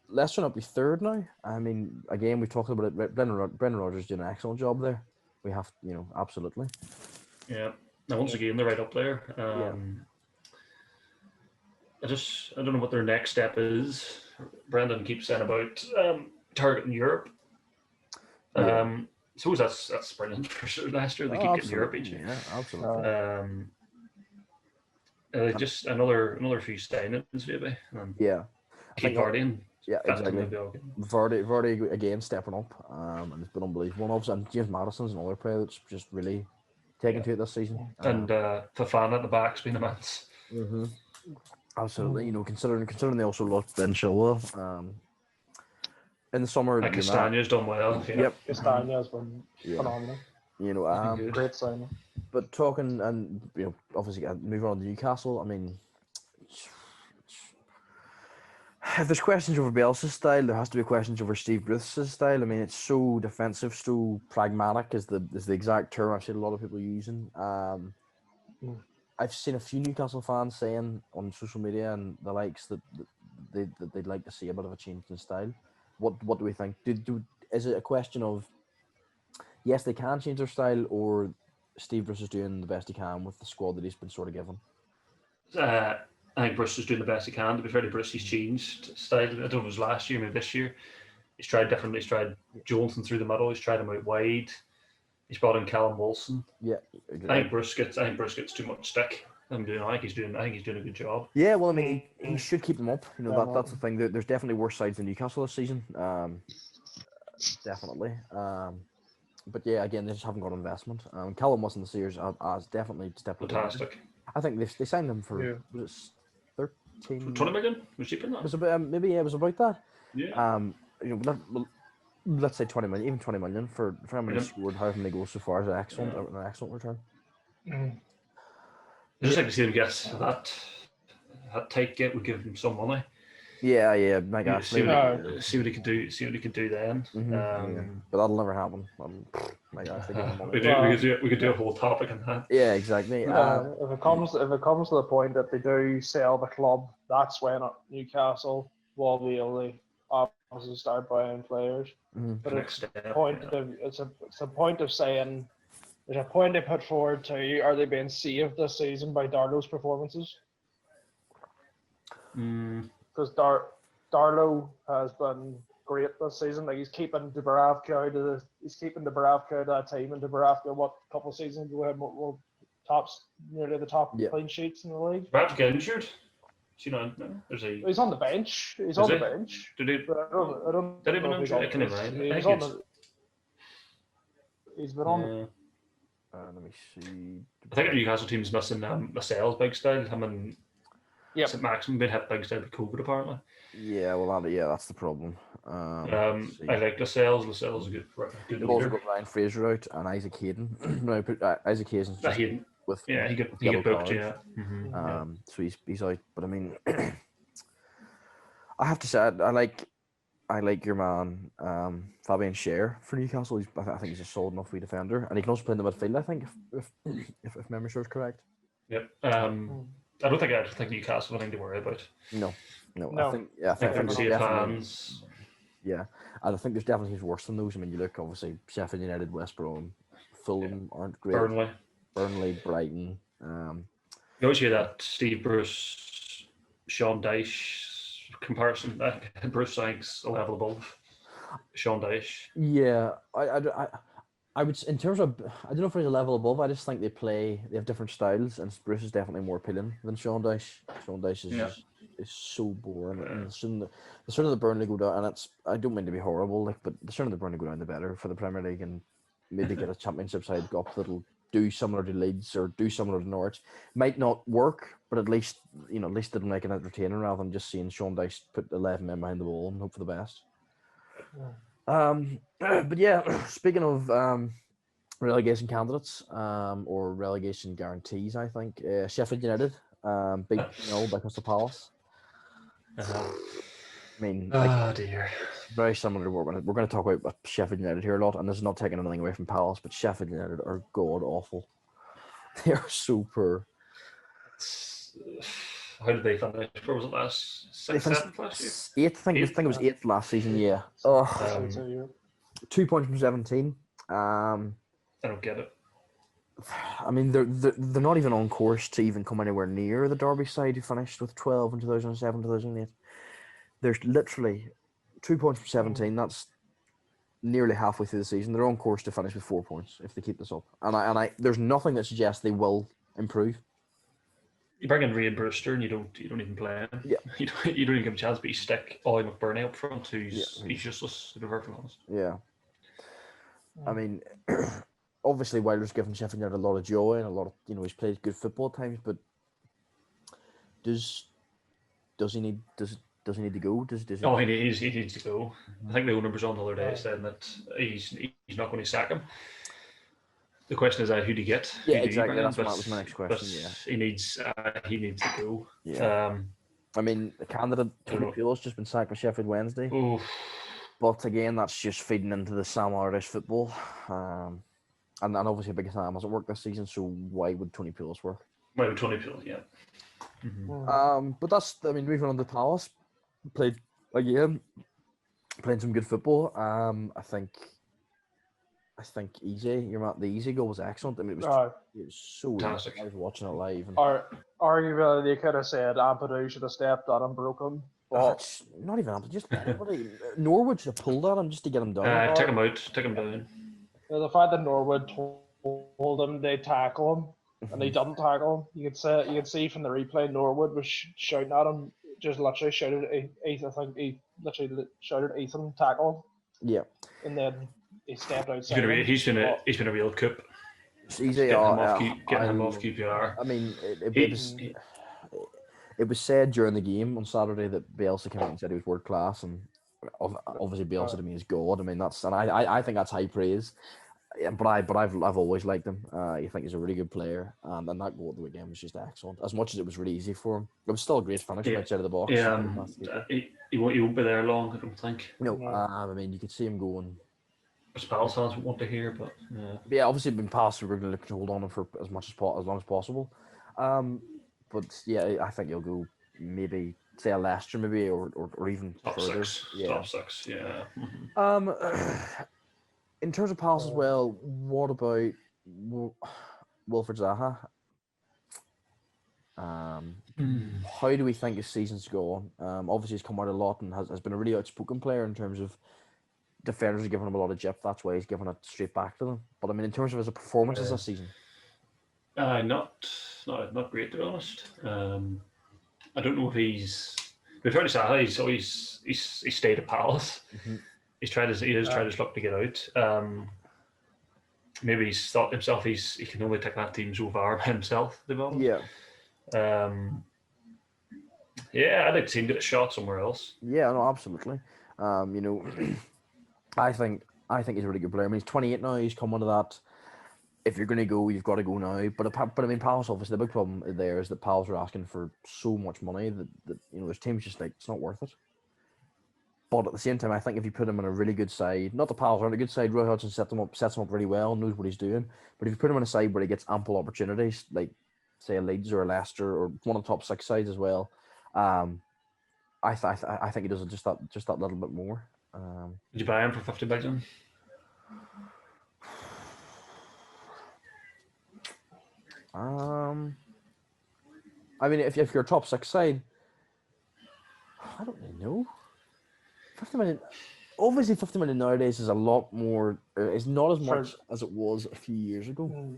Leicester not be third now. I mean, again, we talked about it. Brendan Rodgers doing an excellent job there. We have, absolutely. Yeah. Now, once again, they're right up there. I don't know what their next step is. Brendan keeps saying about targeting Europe. So that's brilliant for Leicester. They keep getting Europe each year. Yeah, absolutely. Just another few signings maybe. Keep Vardy. Yeah, exactly. Vardy again stepping up, and it's been unbelievable. And obviously, James Maddison's another player that's just really taken to it this season. And Fofana at the back's been immense. Mm-hmm. Absolutely, considering they also lost Ben Chilwell in the summer. And Castagna's done well. Yeah. Yep, Castagna's been phenomenal. Great signing. But talking and obviously moving on to Newcastle. I mean, if there's questions over Bielsa's style, there has to be questions over Steve Bruce's style. I mean, it's so defensive, so pragmatic is the exact term I've seen a lot of people using. I've seen a few Newcastle fans saying on social media and the likes that they'd like to see a bit of a change in style. What do we think? Is it a question of yes, they can change their style, or Steve Bruce is doing the best he can with the squad that he's been sort of given? I think Bruce is doing the best he can. To be fair to Bruce, he's changed style. I don't know if it was last year, maybe this year. He's tried different. He's tried Johnson through the middle. He's tried him out wide. He's brought in Callum Wilson. Yeah, I think Bruce gets too much stick. I think he's doing a good job. Yeah, well, I mean, he should keep them up. You know, that's the thing. There's definitely worse sides than Newcastle this season. Definitely. But yeah, again, they just haven't got investment. Callum Wilson this year has definitely stepped up. Fantastic. I think they signed him for was it 13? 20 million? Was cheaper than that? It was about, maybe it was about that. Yeah. You know, let's say 20 million, even 20 million for how many scored, however many goals so far is an excellent return. I just like to see them get that tight get. We give him some money. Yeah, Mike Ashley. See what he can do. See what he can do then. But that'll never happen. Mike Ashley give him money. We could do a whole topic on that. Yeah, exactly. If it comes to the point that they do sell the club, that's when Newcastle will be able to obviously start buying players. But it's a point of saying there's a point they put forward to: are they being saved this season by Darlow's performances? Because Darlow has been great this season. Like he's keeping Dubravka out of that team, and Dubravka, what couple of seasons ago, had nearly the top clean sheets in the league. Dubravka get injured. You know, he's on the bench. He's on the bench. Did he? I don't did he know if injured? I can't remember. He's been on. Let me see. I think the Newcastle team's missing Lascelles big style. Him and St. Maxim been hit big style with COVID apparently. Yeah, well, that's the problem. I like Lascelles. Lascelles is a good They've also got Ryan Fraser out and Isaac Hayden. No, Isaac Hayden's just Hayden. With he got booked. Yeah. So he's out. But I mean, I have to say I like your man Fabian Schär for Newcastle. I think he's a solid enough wee defender, and he can also play in the midfield. I think if memory serves correct. Yep. I don't think Newcastle have anything to worry about. No. I think fans. Yeah, and I think there's definitely things worse than those. I mean, you look obviously Sheffield United, West Brom, Fulham aren't great. Burnley, Brighton. You always hear that Steve Bruce, Sean Dyche comparison. Bruce thinks a level above Sean Dyche. Yeah, I would, in terms of, I don't know if there's a level above. I just think they have different styles, and Bruce is definitely more appealing than Sean Dyche. Sean Dyche is so boring. And the sooner the Burnley go down, and I don't mean to be horrible, but the sooner the Burnley go down, the better for the Premier League, and maybe get a Championship side up that'll do similar to Leeds or do similar to Norwich. Might not work, but at least it'll make it entertaining rather than just seeing Sean Dyche put 11 men behind the ball and hope for the best. But yeah, speaking of relegation candidates or relegation guarantees, I think Sheffield United beat 0 by Crystal Palace. I mean, dear. Very similar to what we're going to talk about Sheffield United here a lot, and this is not taking anything away from Palace, but Sheffield United are god awful. They are so poor. How did they finish? Where was it last? Seventh last year? 8th. I think it was 8th last season. Yeah. 2 points from 17. I don't get it. I mean, they're not even on course to even come anywhere near the Derby side who finished with 12 in 2007, 2008. There's literally 2 points from 17. That's nearly halfway through the season. They're on course to finish with 4 points if they keep this up. And I there's nothing that suggests they will improve. You bring in Ray Brewster and you don't even play him. Yeah. You don't even give him a chance, but you stick Ollie McBurney up front, he's useless, to be perfectly honest. Yeah. I mean, obviously Wilder's given Sheffield United a lot of joy and a lot of, he's played good football at times, but does he need to go? He needs to go. I think the owner was on the other day saying that he's not going to sack him. The question is, who do you get? Yeah, exactly. That was my next question. Yeah, he needs to go. Yeah. I mean, the candidate Tony Pulis just been sacked by Sheffield Wednesday. Oof. But again, that's just feeding into the Sam Allardyce football. And obviously Big Sam hasn't worked this season, so why would Tony Pulis work? Might be 20 people, yeah. But that's, I mean, moving on to Palace, played again, playing some good football. I think the easy goal was excellent. I mean, it was so Fantastic. easy. I was watching it live. And, Arguably, they could have said Ampadu should have stepped on and broke him. But it's not even Ampadu, just anybody. Norwood should have pulled at him just to get him down. Take him out, take him down. the fact that Norwood told him they'd tackle him and he didn't tackle him, you could see from the replay Norwood was shouting at him, just literally shouted, I think he literally shouted Ethan tackle. Yeah. And then he stepped outside. He's been a real coup. It's easy. Getting him off QPR. I mean, it was said during the game on Saturday that Bielsa came out and said he was world class, and obviously Bielsa to me is God. I mean, I think that's high praise. Yeah, but I've always liked him. I think he's a really good player, and that goal at the weekend was just excellent. As much as it was really easy for him, it was still a great finish outside of the box. Yeah, he won't be there long, I don't think. No, I mean, you could see him going. Palace fans want to hear, but yeah, obviously been Palace, we're going to look to hold on him for as long as possible. But yeah, I think he'll go maybe say a Leicester maybe or even top further. Top six, yeah. In terms of Palace as well, what about Wilfried Zaha? How do we think his season's going? Obviously he's come out a lot and has been a really outspoken player in terms of defenders are giving him a lot of jip. That's why he's giving it straight back to them. But I mean, in terms of his performances this season, not great to be honest. I don't know if he's. But fair to say, he's stayed at Palace. Mm-hmm. He tried his luck to get out. Maybe he's thought himself he can only take that team so far by himself. To be honest. Yeah. Yeah, I'd like to see him get a shot somewhere else. Yeah, no, absolutely. You know, I think he's a really good player. I mean, he's 28 now. He's come onto that. If you're going to go, you've got to go now. But I mean, Palace, obviously, the big problem there is that Palace are asking for so much money that you know, there's teams just like, it's not worth it. But at the same time, I think if you put him in a really good side, not the Palace aren't a good side, Roy Hodgson sets him up really well, knows what he's doing. But if you put him in a side where he gets ample opportunities, like say a Leeds or a Leicester or one of the top 6 sides as well, I think he does just that little bit more. Did you buy him for 50 million? I mean, if you're a top 6 side, I don't really know. 50 million. Obviously, 50 million nowadays is a lot more. It's not as much as it was a few years ago.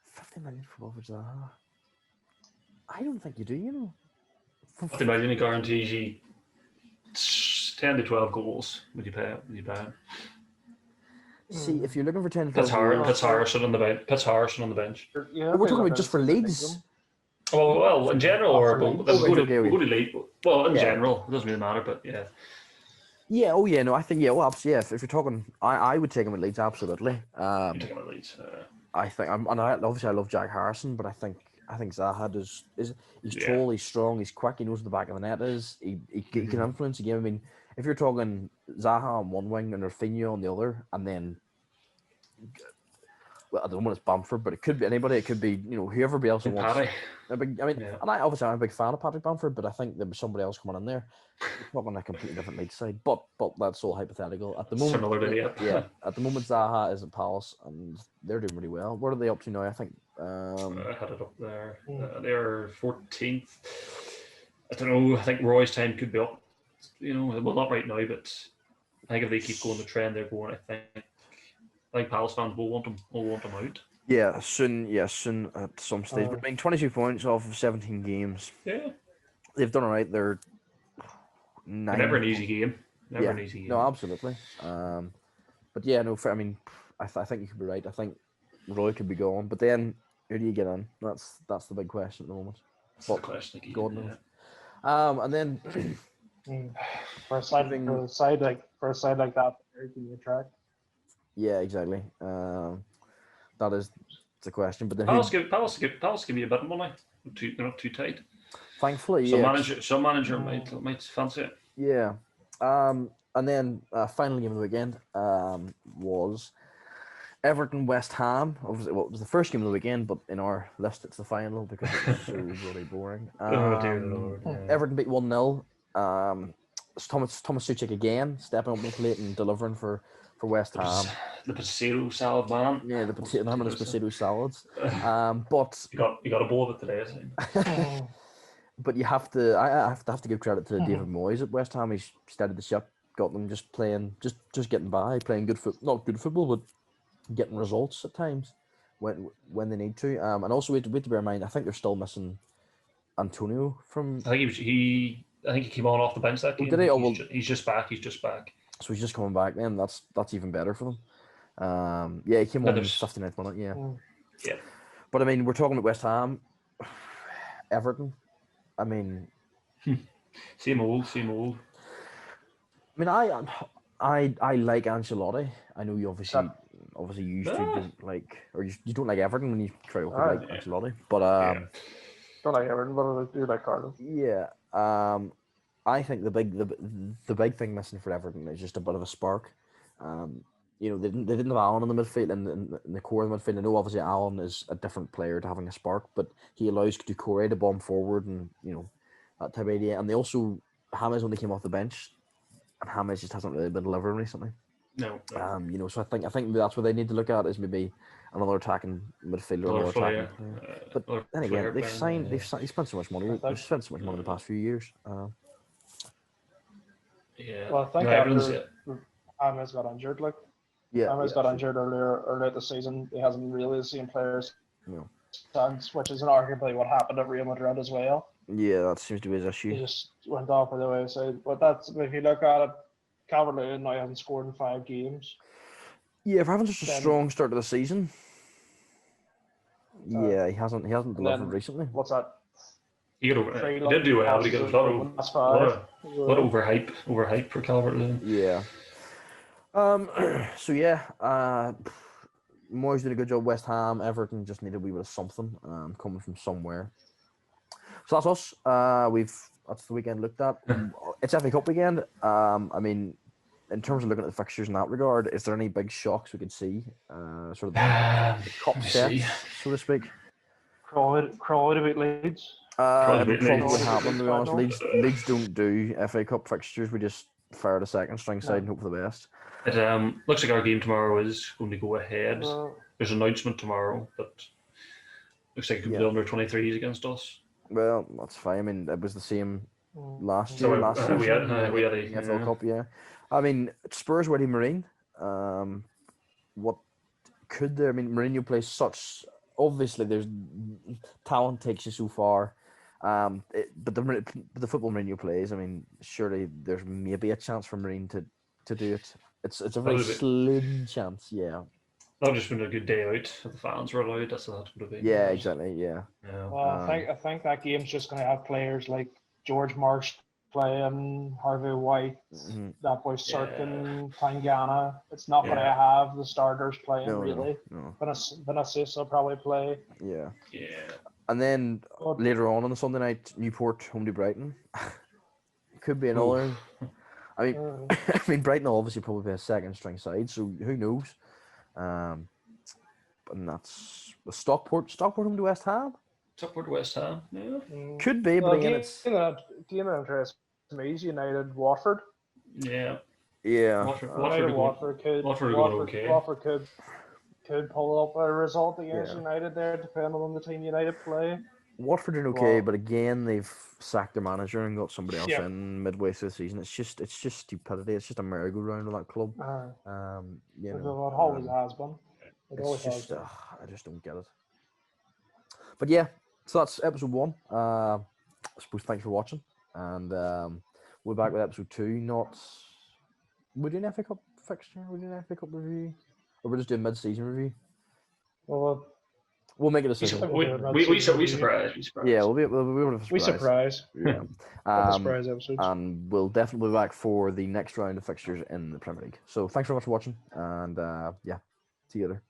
50 million for Wilfried Zaha. I don't think you do. You know, 50 million, he guarantees you 10 to 12 goals. Would you pay him? See, if you're looking for 10 to 12 goals, Puts Harrison on the bench. Yeah, we're talking about just for Leeds. Well, in general, or we'll go to Leeds. Well, in Yeah. general, it doesn't really matter, but yeah. Yeah. Oh, yeah. No, I think well, absolutely. Yeah. If you're talking, I would take him at Leeds absolutely. You take him at Leeds. I think obviously I love Jack Harrison, but I think Zaha he's tall, he's strong, he's quick, he knows where the back of the net is. He can influence the game. I mean, if you're talking Zaha on one wing and Rafinha on the other, and then well, I don't know when it's Bamford, but it could be anybody. It could be, you know, whoever Bielsa wants. Paddy. And I'm a big fan of Patrick Bamford, but I think there was somebody else coming in there. Not on a completely different Leeds side, but that's all hypothetical at the moment. Similar to yeah. At the moment, Zaha is at Palace, and they're doing really well. What are they up to now? I think. I had it up there. They're 14th. I don't know. I think Roy's time could be up. You know, well, not right now, but I think if they keep going the trend they're going, I think Palace fans will want them out. Yeah, soon at some stage. But I mean, 22 points off of 17 games. Yeah, they've done all right. They're never an easy game. An easy game. No, absolutely. But yeah, no. I mean, I think you could be right. I think Roy could be gone, but then who do you get in? That's the big question at the moment. That's the question. God knows. And then for a side like that, do you attract? Yeah, exactly. That is the question. But then Palace give you a bit of money. They're not too tight. Thankfully, Some manager might fancy it. Yeah. And then final game of the weekend was Everton West Ham. Obviously, well, it was the first game of the weekend, but in our list it's the final because it was so bloody boring. Oh dear Lord! Yeah. Everton beat 1-0. Thomas Suchek again stepping up to the plate and delivering for West Ham. The potato salad man. Yeah, the potato him and his potato salads. But you got a bowl of it today, I think. But you have to. I have to give credit to David Moyes at West Ham. He steadied the ship, got them just playing, just getting by, playing not good football, but getting results at times when they need to. And also we have to bear in mind, I think they're still missing Antonio from. I think he came on off the bench that game. Did he? Oh, well, he's just back. So he's just coming back. Then that's even better for them. Yeah, he came on in the 59th minute. Yeah. Yeah. But I mean, we're talking about West Ham, Everton. I mean, same old. I mean, I like Ancelotti. I know you obviously you don't like, or you don't like Everton when you try to like Ancelotti. But don't like Everton, but I do like Cardiff. Yeah. I think the big thing missing for Everton is just a bit of a spark. They didn't have Allen in the midfield and in the core of the midfield. I know obviously Allen is a different player to having a spark, but he allows Doucouré to bomb forward and that type of idea. And they also James only came off the bench, and James just hasn't really been delivering recently. No. So I think maybe that's what they need to look at is maybe another attacking midfielder, player. But then again, they spent so much money. They've spent so much money in the past few years. Yeah. Well, I think after James got injured, James got injured earlier this season. He hasn't really seen players since, which is arguably what happened at Real Madrid as well. Yeah, that seems to be his issue. He just went off by the wayside. But that's, if you look at it, Calvert-Lewin now hasn't scored in 5 games. Yeah, for having such a strong start to the season. Yeah, he hasn't delivered recently. What's that? He did do well. He got a lot of overhype for Calvert-Lewin. Yeah. So yeah, Moyes did a good job. West Ham, Everton just needed a wee bit of something coming from somewhere. So that's us. That's the weekend looked at. It's FA Cup weekend. I mean, in terms of looking at the fixtures in that regard, is there any big shocks we could see? Sort of the cup sets, so to speak. Crawley to beat Leeds. It probably would happen, to be honest. Leeds don't do FA Cup fixtures. We just fire the second string side and hope for the best. It looks like our game tomorrow is going to go ahead. There's an announcement tomorrow, but looks like it could be under 23s against us. Well, that's fine. I mean, it was the same last year. We had a FA Cup, yeah. I mean, Spurs were Marine. What could there? I mean, Mourinho plays such. Obviously, there's talent takes you so far. But the football Mourinho plays, I mean, surely there's maybe a chance for Marine to do it. It's a very slim chance, yeah. That would just been a good day out if the fans were allowed. That's what that would have been. Yeah, exactly. Yeah. Well, I think that game's just going to have players like George Marsh playing, Harvey White, that boy Sirkin, Tangana. It's not going to have the starters playing really. No. Vinicius will probably play. Yeah. Yeah. And then later on the Sunday night, Newport home to Brighton. Could be another. I mean, Brighton will obviously probably be a second string side, so who knows? And that's the Stockport home to West Ham. Stockport to West Ham, yeah. Could be, but again, it's. Game of interest to me is United Watford. Yeah. Yeah. Watford could pull up a result against United there, depending on the team United play. Watford are okay, but again, they've sacked their manager and got somebody else in midway through the season. It's just stupidity. It's just a merry-go-round of that club. It always has been. I just don't get it. But yeah, so that's episode 1. I suppose thanks for watching, and we're back with episode 2. We're doing FA Cup fixture. We're doing FA Cup review, or we're just doing mid-season review. Well. We'll make a decision. We surprise. Yeah, we'll be able to surprise. We surprise. Yeah. Surprise episodes. And we'll definitely be back for the next round of fixtures in the Premier League. So thanks very much for watching, and see you later.